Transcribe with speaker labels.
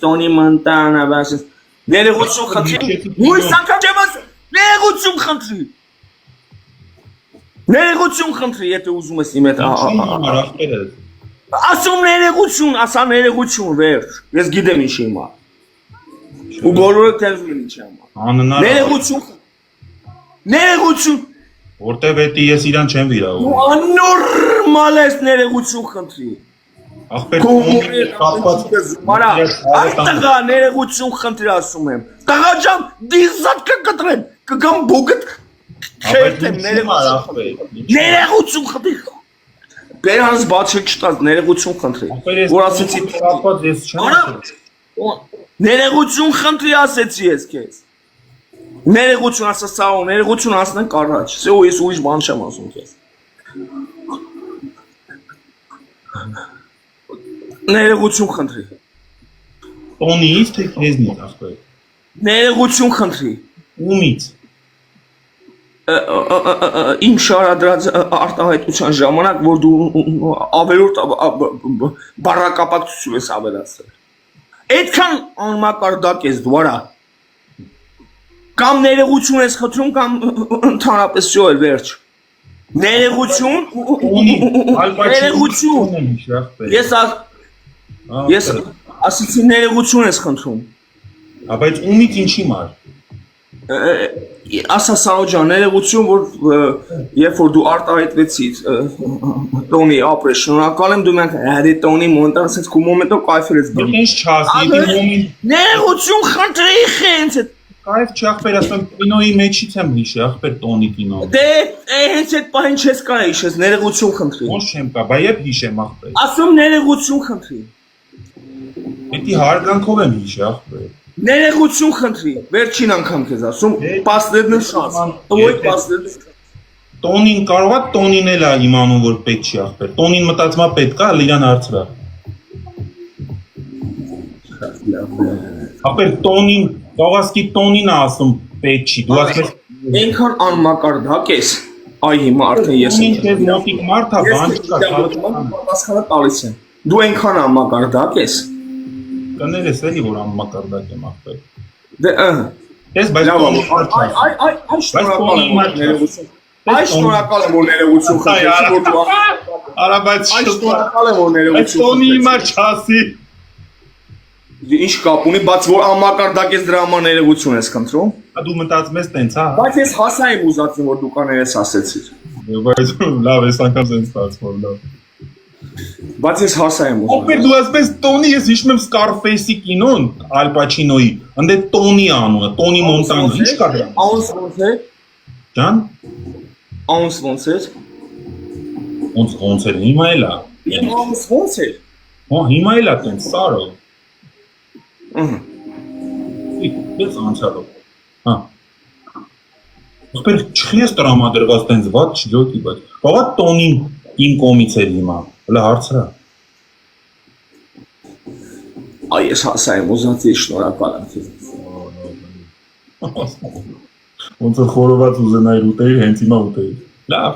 Speaker 1: Տոնի Մոնտանա, բաս ներողություն խնդրի։ Ույս անգամ չեմ ասում, ներողություն խնդրի։ Ներողություն խնդրի, եթե ուզում ես իմ հետ ասում ներողություն, ասա ներողություն, վերջ։ Ես գիտեմ ինչ իմա։ Ու բոլորը տեզում են ինչ իմա։ Ներողություն։ Ներողություն։
Speaker 2: Որտեվ էտի ես իրան չեմ վիրավորում։
Speaker 1: Ու աննորմալ ես ներողություն խնդրի։
Speaker 2: Ախպեր
Speaker 1: Մարա, այդ տղա ներողություն խնդրի ասում եմ։ Տղա ջան, դիզատ կկտրեմ, կգամ բոգդ քերտեմ ներողություն խնդրի։ Բերանց բացը չտաս ներողություն խնդրի։ Որ ասեցի
Speaker 2: կապված ես չեմ։
Speaker 1: Ներողություն խնդրի ասեցի ես քեզ։ Ներողություն ասա սա ու ներողություն ասնենք առաջ։ Սա ու ես ուրիշ բան չեմ ասում քեզ։ Ներողություն խնդրի։
Speaker 2: Տոնից թե քեզնից ախպեր։
Speaker 1: Ներողություն խնդրի։
Speaker 2: Ումից։
Speaker 1: Իմ շարադրած արտահայտության ժամանակ, որ դու ավելորդ բառակապակցություն ես ավելացրել։ Այդքան անմակարդակ ես դու արա։ Կամ ներողություն ես խնդրում, կամ ընդհանրապես շո էլ վերջ։ Ներողություն։ Ես ասեցի ներողություն ես խնդրում։
Speaker 2: Բայց ումից ինչի մար։
Speaker 1: Ասա Սանո ջան, ներողություն, որ երբ որ դու արտահայտվեցիր Տոնի ապրես, շնորհակալ եմ դու մենք հերի Տոնի Մոնտան ասես քո մոմենտով կայֆեր ես բռնում։
Speaker 2: Ինչ չասի, դու մոմենտ։
Speaker 1: Ներողություն խնդրի խենց։
Speaker 2: Կայֆ չախպեր, ասում կինոյի մեջից եմ հիշի, ախպեր Տոնի կինո։
Speaker 1: Դե հենց այդ պահին չես կարա հիշես, ներողություն խնդրի։
Speaker 2: Ոնց չեմ կա, բա երբ հիշեմ ախպեր։
Speaker 1: Ասում ներողություն խնդրի։
Speaker 2: Էդի հարգանքով եմ հիշի, ախպեր։
Speaker 1: Ներողություն խնդրի, վերջին անգամ քեզ ասում, последний шанс։ Твой последний шанс։
Speaker 2: Տոնին կարողա Տոնին էլ է իմանում որ պետք չի ախպեր։ Տոնին մտածում է պետք է, իրան հարցրա։ Ախպեր Տոնին, կողասկի Տոնին է ասում պետք չի։ Դու ասես
Speaker 1: այնքան անմակարդակ ես։ Այ հիմա արդեն ես
Speaker 2: եմ։ Ինքս մոտիկ մարդ է, բան չկա,
Speaker 1: պատասխանը տալիս եմ։ Դու այնքան անմակարդակ ես։
Speaker 2: Կներես էլի որ անմակարդակ եմ ախպեր։
Speaker 1: Դե
Speaker 2: Ես բայց
Speaker 1: Այ շնորհակալ եմ որ ներողություն խնդրեցի որ դու
Speaker 2: Արա բայց
Speaker 1: շնորհակալ եմ որ ներողություն
Speaker 2: Տոնի հիմա չասի
Speaker 1: Ինչ կապ ունի, բայց որ անմակարդակ ես դրա համար ներողություն ես խնդրում։
Speaker 2: Դու մտածում ես տենց, հա։
Speaker 1: Բայց ես հասա եմ ուզածում որ դու կաներես ասեցիր։
Speaker 2: Բայց լավ, ես անգամ տենց ստացվում լավ։
Speaker 1: Բայց ես հասա եմ ուզում։
Speaker 2: Օպեր դու ասես Տոնի, ես հիշում եմ Scarface-ի կինոն, Al Pacino-ի, ընդ Տոնի անունը, Տոնի Մոնտան, ինչ կա դրա։
Speaker 1: Անց ոնց է։
Speaker 2: Ջան։
Speaker 1: Անց ոնց է։
Speaker 2: Ոնց է, հիմա էլա։
Speaker 1: Անց ոնց է։
Speaker 2: Հա, հիմա էլա տենց սարը։
Speaker 1: Ահա։
Speaker 2: Ես անցալով։ Հա։ Օպեր չի ես տրամադրված տենց ված չգյոքի, բայց բաղա Տոնին իմ կողմից էր հիմա, հələ հարցրա։
Speaker 1: Այ ես հասա եմ ուզածի շնորհակալ եմ քեզ։
Speaker 2: Ոնց որ խորոված ուզենայի ուտեի, հենց հիմա ուտեի։ Լավ։